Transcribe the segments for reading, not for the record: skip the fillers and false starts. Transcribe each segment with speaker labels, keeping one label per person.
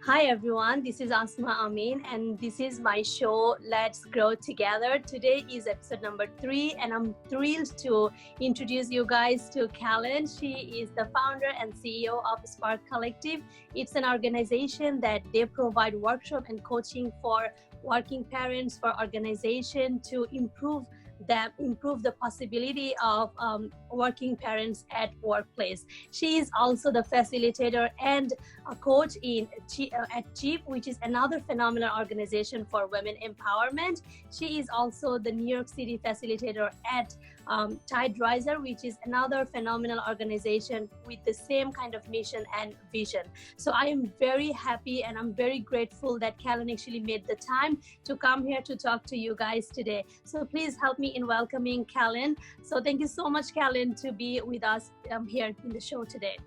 Speaker 1: Hi everyone, this is Asma Amin and this is my show Let's Grow Together. Today is episode number 3 and I'm thrilled to introduce you guys to Callan. She is the founder and CEO of Spark Collective. It's an organization that they provide workshop and coaching for working parents, for organization to improve the possibility of working parents at workplace. She is also the facilitator and a coach at CHIP, which is another phenomenal organization for women empowerment. She is also the New York City facilitator at Tide Riser, which is another phenomenal organization with the same kind of mission and vision. So I am very happy and I'm very grateful that Callan actually made the time to come here to talk to you guys today. So please help me in welcoming Callan. So thank you so much, Callan, to be with us here in the show today.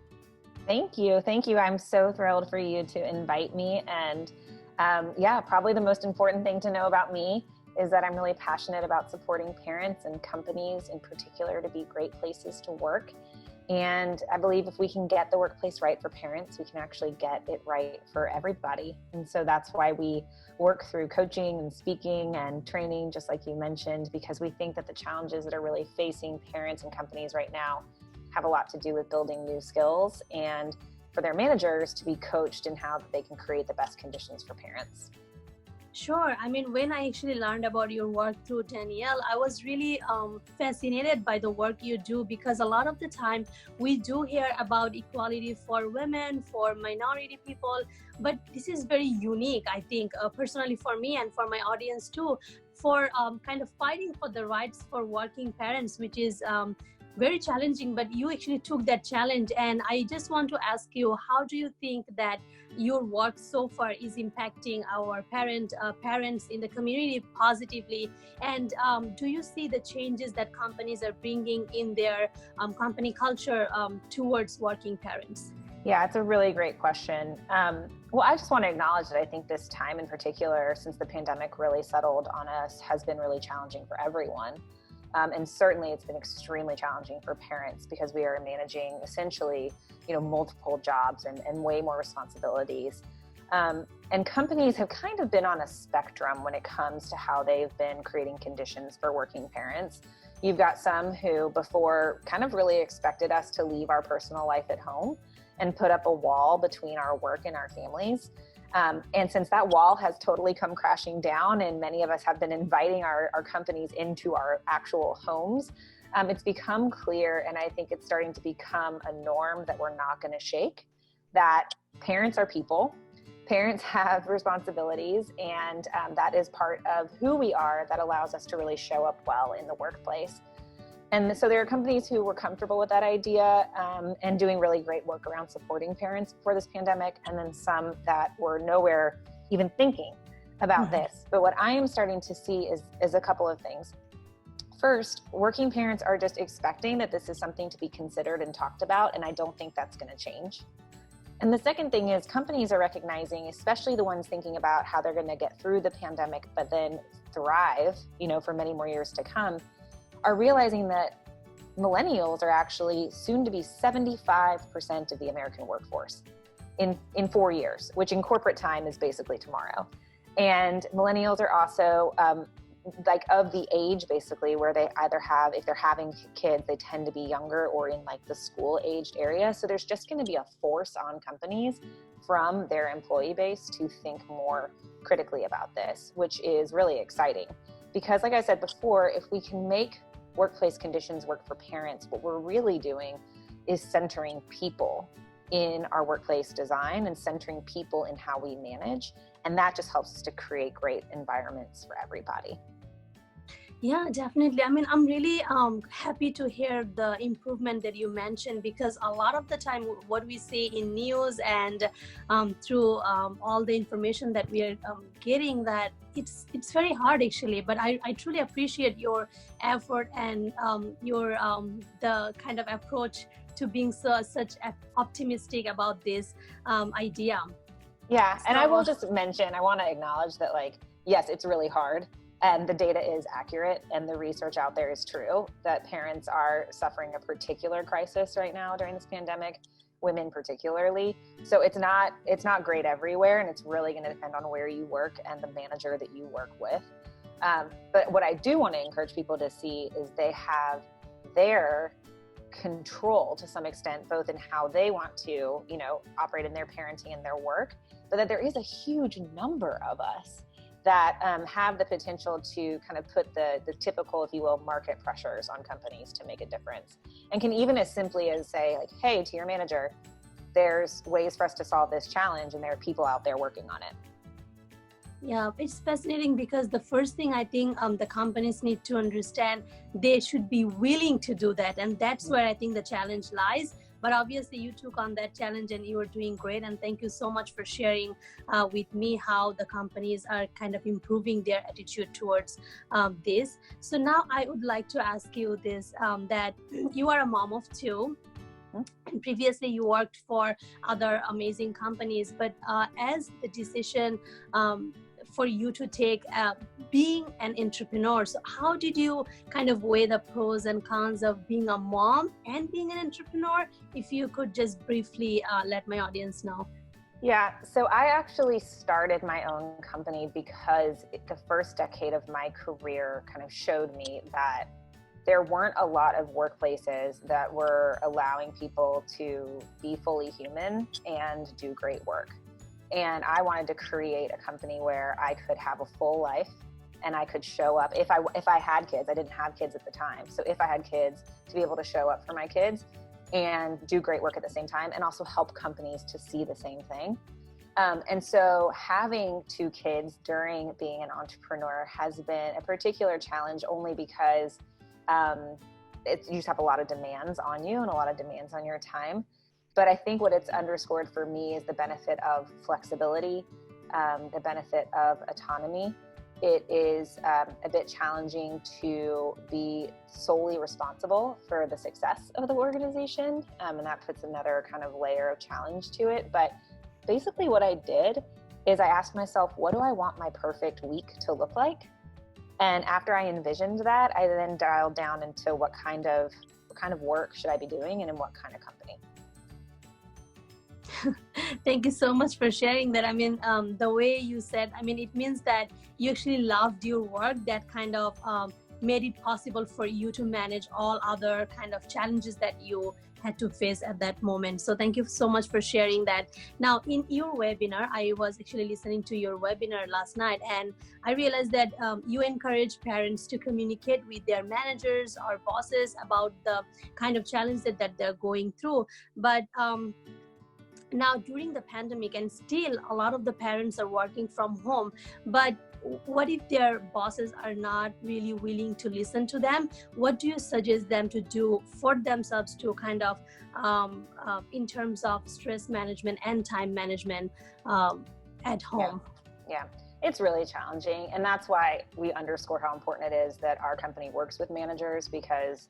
Speaker 2: Thank you. I'm so thrilled for you to invite me. And probably the most important thing to know about me is that I'm really passionate about supporting parents and companies in particular to be great places to work. And I believe if we can get the workplace right for parents, we can actually get it right for everybody. And so that's why we work through coaching and speaking and training, just like you mentioned, because we think that the challenges that are really facing parents and companies right now have a lot to do with building new skills and for their managers to be coached in how they can create the best conditions for parents.
Speaker 1: Sure. I mean, when I actually learned about your work through Danielle, I was really fascinated by the work you do, because a lot of the time we do hear about equality for women, for minority people, but this is very unique, I think, personally for me and for my audience too, for kind of fighting for the rights for working parents, which is very challenging, but you actually took that challenge. And I just want to ask you, how do you think that your work so far is impacting our parents in the community positively? And do you see the changes that companies are bringing in their company culture towards working parents?
Speaker 2: Yeah, it's a really great question. Well, I just want to acknowledge that I think this time in particular, since the pandemic really settled on us, has been really challenging for everyone. And certainly it's been extremely challenging for parents because we are managing essentially, multiple jobs and way more responsibilities. And companies have kind of been on a spectrum when it comes to how they've been creating conditions for working parents. You've got some who before kind of really expected us to leave our personal life at home and put up a wall between our work and our families. And since that wall has totally come crashing down and many of us have been inviting our companies into our actual homes, it's become clear, and I think it's starting to become a norm that we're not going to shake, that parents are people, parents have responsibilities, and that is part of who we are that allows us to really show up well in the workplace. And so there are companies who were comfortable with that idea and doing really great work around supporting parents for this pandemic, and then some that were nowhere even thinking about this. But what I am starting to see is a couple of things. First, working parents are just expecting that this is something to be considered and talked about, and I don't think that's going to change. And the second thing is companies are recognizing, especially the ones thinking about how they're going to get through the pandemic, but then thrive, for many more years to come, are realizing that millennials are actually soon to be 75% of the American workforce in 4 years, which in corporate time is basically tomorrow. And millennials are also of the age basically where they either have, if they're having kids, they tend to be younger or in like the school aged area. So there's just going to be a force on companies from their employee base to think more critically about this, which is really exciting. Because like I said before, if we can make workplace conditions work for parents, what we're really doing is centering people in our workplace design and centering people in how we manage. And that just helps us to create great environments for everybody.
Speaker 1: Yeah, definitely. I mean, I'm really happy to hear the improvement that you mentioned, because a lot of the time what we see in news and through all the information that we are getting, that it's very hard actually. But I truly appreciate your effort and your the kind of approach to being such optimistic about this idea.
Speaker 2: Yeah, and I will just mention, I want to acknowledge that, yes, it's really hard. And the data is accurate and the research out there is true that parents are suffering a particular crisis right now during this pandemic. women particularly. So it's not great everywhere, and it's really going to depend on where you work and the manager that you work with. But what I do want to encourage people to see is they have their control to some extent, both in how they want to, operate in their parenting and their work, but that there is a huge number of us that have the potential to kind of put the typical, if you will, market pressures on companies to make a difference. And can even as simply as say, like, hey, to your manager, there's ways for us to solve this challenge, and there are people out there working on it.
Speaker 1: Yeah, it's fascinating because the first thing I think the companies need to understand, they should be willing to do that. And that's where I think the challenge lies. But obviously you took on that challenge and you are doing great. And thank you so much for sharing with me how the companies are kind of improving their attitude towards this. So now I would like to ask you this, that you are a mom of two. And previously you worked for other amazing companies, but as the decision for you to take being an entrepreneur, so how did you kind of weigh the pros and cons of being a mom and being an entrepreneur? If you could just briefly let my audience know.
Speaker 2: Yeah, so I actually started my own company because the first decade of my career kind of showed me that there weren't a lot of workplaces that were allowing people to be fully human and do great work. And I wanted to create a company where I could have a full life and I could show up if I had kids. I didn't have kids at the time. So if I had kids, to be able to show up for my kids and do great work at the same time, and also help companies to see the same thing. And so having two kids during being an entrepreneur has been a particular challenge, only because you just have a lot of demands on you and a lot of demands on your time. But I think what it's underscored for me is the benefit of flexibility, the benefit of autonomy. It is a bit challenging to be solely responsible for the success of the organization, and that puts another kind of layer of challenge to it. But basically what I did is I asked myself, what do I want my perfect week to look like? And after I envisioned that, I then dialed down into what kind of work should I be doing and in what kind of company.
Speaker 1: Thank you so much for sharing that. I mean, the way you said, I mean, it means that you actually loved your work, that kind of made it possible for you to manage all other kind of challenges that you had to face at that moment. So thank you so much for sharing that. Now, in your webinar, I was actually listening to your webinar last night, and I realized that you encourage parents to communicate with their managers or bosses about the kind of challenges that they're going through. But now during the pandemic, and still a lot of the parents are working from home, but what if their bosses are not really willing to listen to them? What do you suggest them to do for themselves to kind of in terms of stress management and time management at home?
Speaker 2: Yeah, it's really challenging, and that's why we underscore how important it is that our company works with managers, because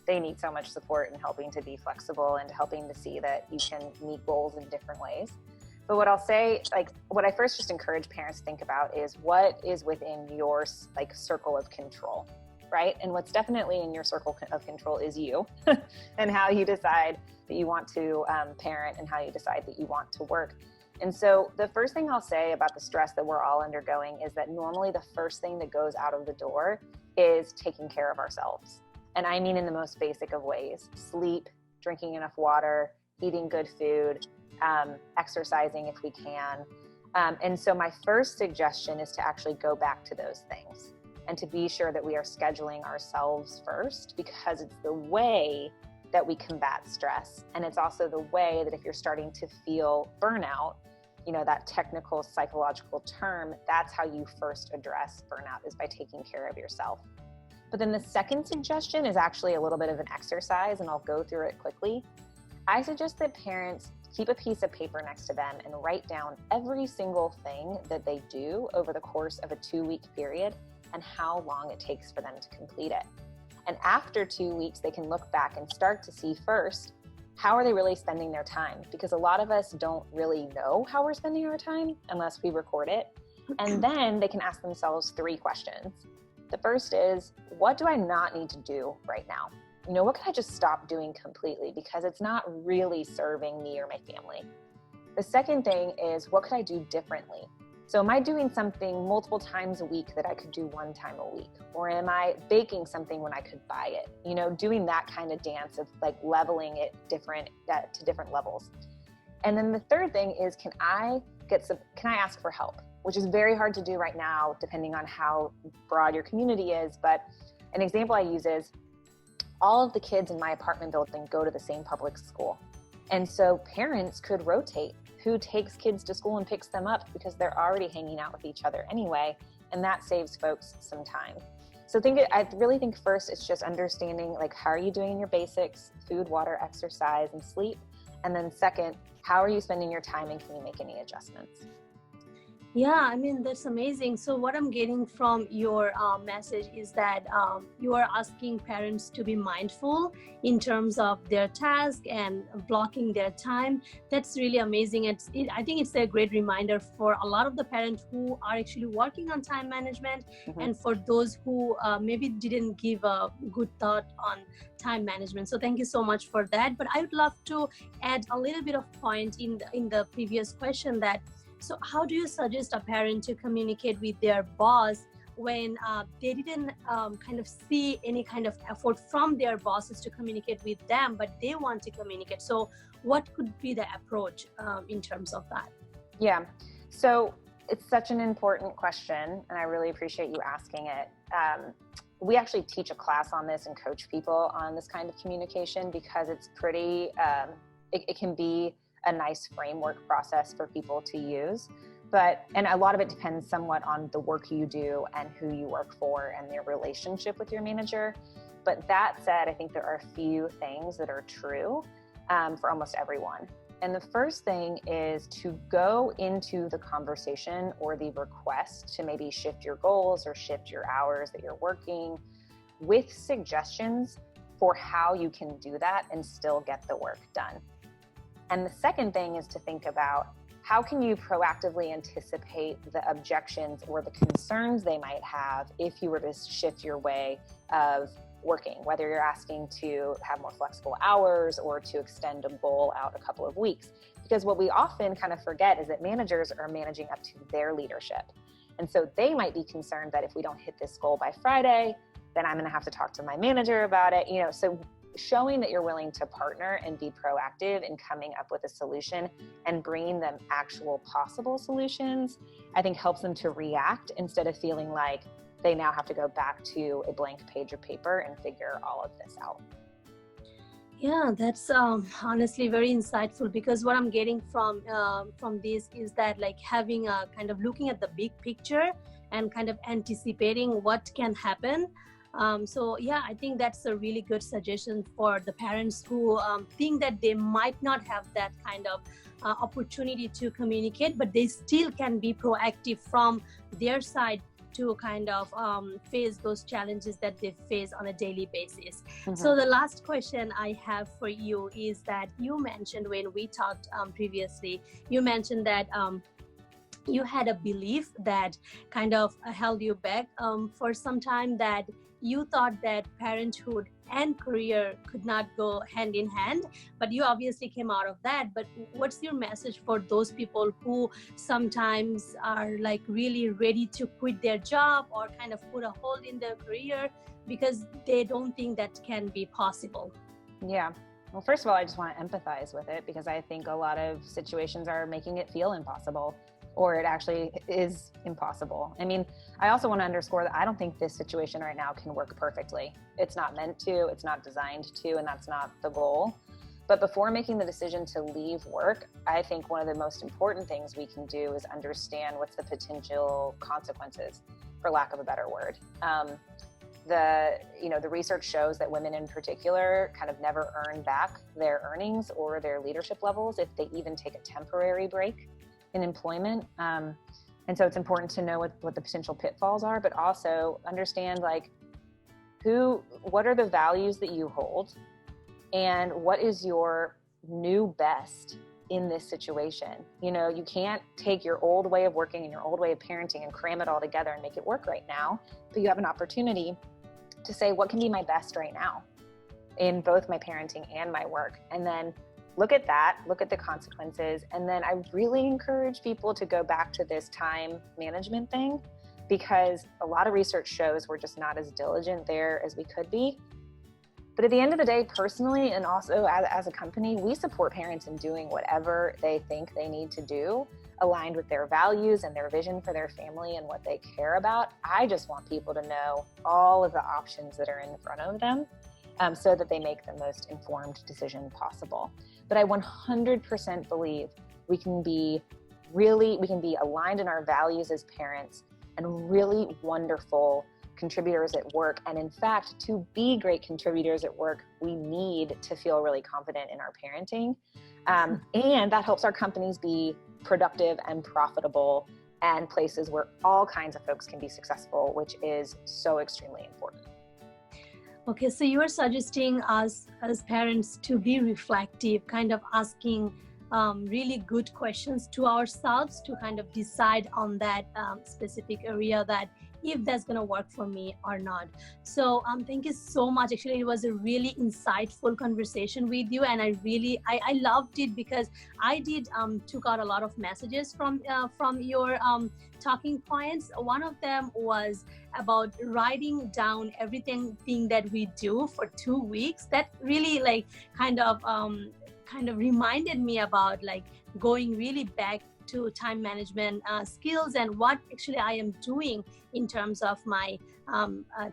Speaker 2: they need so much support in helping to be flexible and helping to see that you can meet goals in different ways. But what I'll say, what I first just encourage parents to think about is what is within your circle of control, right? And what's definitely in your circle of control is you and how you decide that you want to parent and how you decide that you want to work. And so the first thing I'll say about the stress that we're all undergoing is that normally the first thing that goes out of the door is taking care of ourselves. And I mean in the most basic of ways: sleep, drinking enough water, eating good food, exercising if we can. And so my first suggestion is to actually go back to those things and to be sure that we are scheduling ourselves first, because it's the way that we combat stress. And it's also the way that if you're starting to feel burnout, that technical psychological term, that's how you first address burnout, is by taking care of yourself. But then the second suggestion is actually a little bit of an exercise, and I'll go through it quickly. I suggest that parents keep a piece of paper next to them and write down every single thing that they do over the course of a 2-week period and how long it takes for them to complete it. And after 2 weeks, they can look back and start to see first, how are they really spending their time? Because a lot of us don't really know how we're spending our time unless we record it. And then they can ask themselves 3 questions. The first is, what do I not need to do right now? what can I just stop doing completely because it's not really serving me or my family? The second thing is, what could I do differently? So am I doing something multiple times a week that I could do one time a week? Or am I baking something when I could buy it? Doing that kind of dance of like leveling it to different levels. And then the third thing is, can I ask for help? Which is very hard to do right now, depending on how broad your community is. But an example I use is all of the kids in my apartment building go to the same public school. And so parents could rotate who takes kids to school and picks them up because they're already hanging out with each other anyway. And that saves folks some time. So I really think first it's just understanding like, how are you doing in your basics, food, water, exercise, and sleep? And then second, how are you spending your time and can you make any adjustments?
Speaker 1: Yeah, I mean, that's amazing. So what I'm getting from your message is that you are asking parents to be mindful in terms of their task and blocking their time. That's really amazing. I think it's a great reminder for a lot of the parents who are actually working on time management, and for those who maybe didn't give a good thought on time management. So thank you so much for that. But I would love to add a little bit of point in the previous question that, so how do you suggest a parent to communicate with their boss when they didn't kind of see any kind of effort from their bosses to communicate with them, but they want to communicate? So what could be the approach in terms of that?
Speaker 2: Yeah, so it's such an important question, and I really appreciate you asking it. We actually teach a class on this and coach people on this kind of communication because it's pretty, it can be a nice framework process for people to use. And a lot of it depends somewhat on the work you do and who you work for and your relationship with your manager. But that said, I think there are a few things that are true for almost everyone. And the first thing is to go into the conversation or the request to maybe shift your goals or shift your hours that you're working with suggestions for how you can do that and still get the work done. And the second thing is to think about how can you proactively anticipate the objections or the concerns they might have if you were to shift your way of working, whether you're asking to have more flexible hours or to extend a goal out a couple of weeks. Because what we often kind of forget is that managers are managing up to their leadership. And so they might be concerned that if we don't hit this goal by Friday, then I'm going to have to talk to my manager about it. So showing that you're willing to partner and be proactive in coming up with a solution and bringing them actual possible solutions, I think helps them to react instead of feeling like they now have to go back to a blank page of paper and figure all of this out.
Speaker 1: Yeah, that's honestly very insightful, because what I'm getting from this is that like having a kind of looking at the big picture and kind of anticipating what can happen. So yeah, I think that's a really good suggestion for the parents who think that they might not have that kind of opportunity to communicate, but they still can be proactive from their side to kind of face those challenges that they face on a daily basis. So the last question I have for you is that you mentioned when we talked previously, you mentioned that you had a belief that kind of held you back for some time, that you thought that parenthood and career could not go hand in hand, but you obviously came out of that. But what's your message for those people who sometimes are like really ready to quit their job or kind of put a hold in their career because they don't think that can be possible?
Speaker 2: Yeah. Well, first of all, I just want to empathize with it because I think a lot of situations are making it feel impossible, or it actually is impossible. I mean, I also want to underscore that I don't think this situation right now can work perfectly. It's not meant to, it's not designed to, and that's not the goal. But before making the decision to leave work, I think one of the most important things we can do is understand what's the potential consequences, for lack of a better word. The research shows that women in particular kind of never earn back their earnings or their leadership levels if they even take a temporary break in employment. And so it's important to know what the potential pitfalls are, but also understand like what are the values that you hold and what is your new best in this situation. You can't take your old way of working and your old way of parenting and cram it all together and make it work right now, but you have an opportunity to say, what can be my best right now? in both my parenting and my work. And then look at that, look at the consequences. And then I really encourage people to go back to this time management thing, because a lot of research shows we're just not as diligent there as we could be. But at the end of the day, personally, and also as a company, we support parents in doing whatever they think they need to do, aligned with their values and their vision for their family and what they care about. I just want people to know all of the options that are in front of them, so that they make the most informed decision possible. But I 100% believe we can be aligned in our values as parents and really wonderful contributors at work. And in fact, to be great contributors at work, we need to feel really confident in our parenting. And that helps our companies be productive and profitable and places where all kinds of folks can be successful, which is so extremely important.
Speaker 1: Okay, so you are suggesting us as parents to be reflective, kind of asking really good questions to ourselves to kind of decide on that specific area, that if that's going to work for me or not. So thank you so much. Actually, it was a really insightful conversation with you, and I loved it, because I did took out a lot of messages from your talking points. One of them was about writing down everything that we do for 2 weeks. That really kind of reminded me about going really back to time management skills and what actually I am doing in terms of my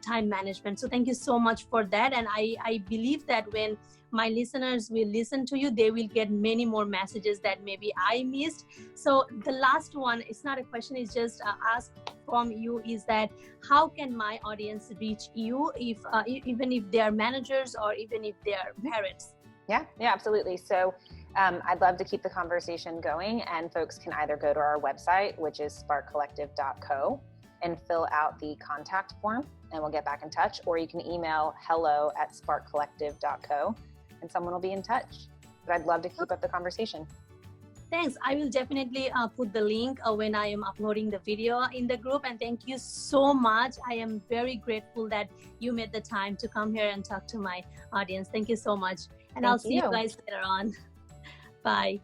Speaker 1: time management. So thank you so much for that. And I believe that when my listeners will listen to you, they will get many more messages that maybe I missed. So the last one, it's not a question, it's just asked from you, is that how can my audience reach you, if even if they are managers or even if they are parents?
Speaker 2: Yeah, absolutely. So I'd love to keep the conversation going, and folks can either go to our website, which is sparkcollective.co, and fill out the contact form, and we'll get back in touch, or you can email hello@sparkcollective.co, and someone will be in touch. But I'd love to keep up the conversation.
Speaker 1: Thanks. I will definitely put the link when I am uploading the video in the group. And thank you so much. I am very grateful that you made the time to come here and talk to my audience. Thank you so much. And I'll see you guys later on. Bye.